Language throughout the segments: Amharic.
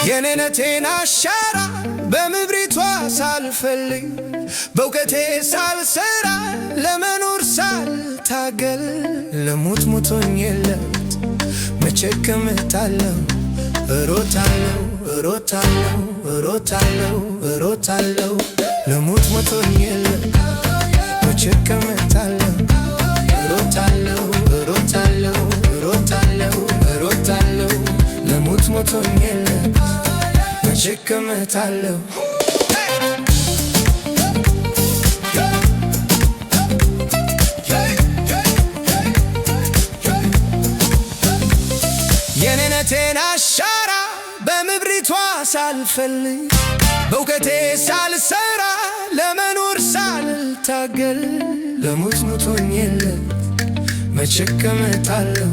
የኔነቴን አሻራ በምድሪቷ ሳልፈልግ በእውቀቴ ሳልሰራ ለመኖር ሳልታገል ለሞት ሞቶኝለት መቼ እቀመጣለሁ እሮጣለሁ እሮጣለሁ እሮጣለሁ እሮጣለሁ ለሞት ሞቶኝለት መቼ እቀመጣለሁ እሮጣለሁ እሮጣለሁ እሮጣለሁ እሮጣለሁ ለሞት ሞቶኝለት መቼ እቀመጣለሁ የኔነቴን አሻራ በምድሪቷ ሳልፈልግ በእውቀቴ ሳልሰራ ለመኖር ሳልታገል ለሞት ሞቶኝለት መቼ እቀመጣለሁ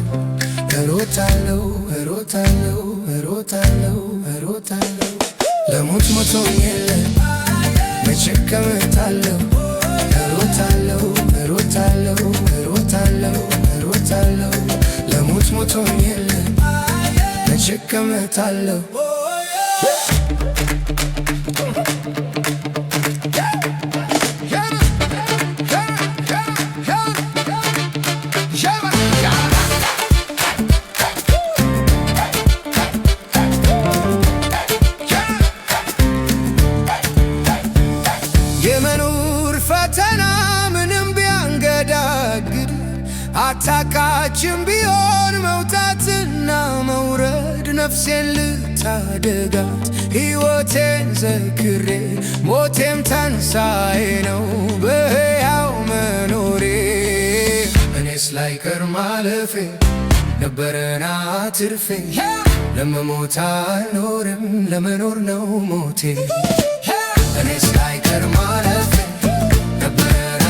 እሮጣለሁ እሮጣለሁ እሮጣለሁ እሮጣለሁ ለሞት ሞቶኝለት መቼ እቀመጣለሁ እሮጣለሁ እሮጣለሁ እሮጣለሁ እሮጣለሁ ለሞት ሞቶኝለት መቼ እቀመጣለሁ የመኖር ፈተና ምንም ቢያንገዳግድ አታካችም ቢሆን መውጣትና መውረድ ነፍሴን ልታደጋት ሕይወቴን ዘክሬ ሞቴም ተንሣኤ ነው በሕያው መኖሬ እኔስ ላይቀር ማለፌ ነበረና ትርፌ ለመሞት አልኖርም ለመኖር ነው ሞቴ እኔስ ላይቀር ማለፌ ነበረና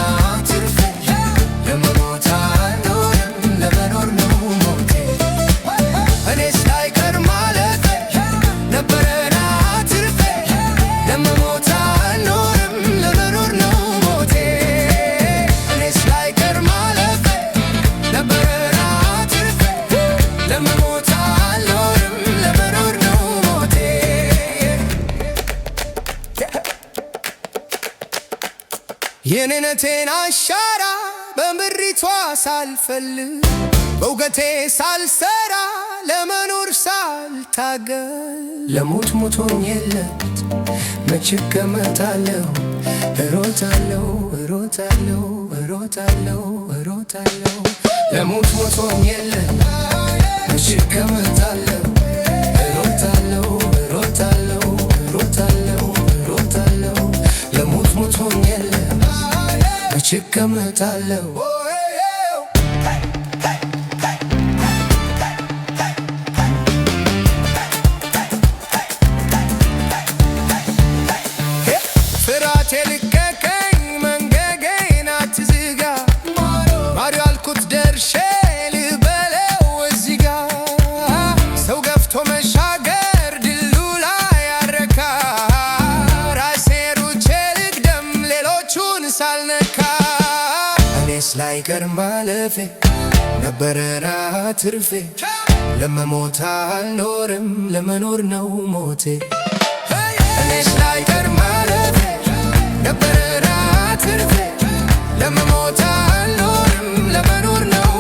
ትርፌ ለመሞት አልኖርም ለመኖር ነው ሞቴ እኔስ ላይቀር ማለፌ ነበረና ትርፌ ለመሞት አልኖርም ለመኖር ነው ሞቴ እኔስ ላይቀር ማለፌ ነበረና ትርፌ ለመሞት አልኖርም ለመኖር ነው ሞቴ የኔነቴን አሻራ በምድሪቷ ሳልፈልግ በእውቀቴ ሳልሰራ ለመኖር ሳልታገል ለሞት ሞቶኝለት መቼ እቀመጣለሁ እሮጣለሁ እሮጣለሁ እሮጣለሁ እሮጣለሁ ለሞት ሞቶኝለት መቼ እቀመጣለሁ እሮጣለሁ እሮጣለሁ እሮጣለሁ እሮጣለሁ ለሞት ሞቶኝለት መቼ እቀመጣለሁ ፍርሃቴ ልቀቀኝ መንገዴን አትዝጋ ማዶ ያልኩት ደርሼ ልበለው እዚህ ጋ ሰው ገፍቶ መሻገር ድሉ ላይ ያረካ ራሴን ሩጬ ልቅደም ሌሎቹን ሳልነካ እኔስ ላይቀር ማለፌ ነበረና ትርፌ ለመሞት አልኖርም ለመኖር ነው ሞቴ እኔስ ላይቀር ማለፌ ነበረና ትርፌ ለመሞት አልኖርም ለመኖር ነው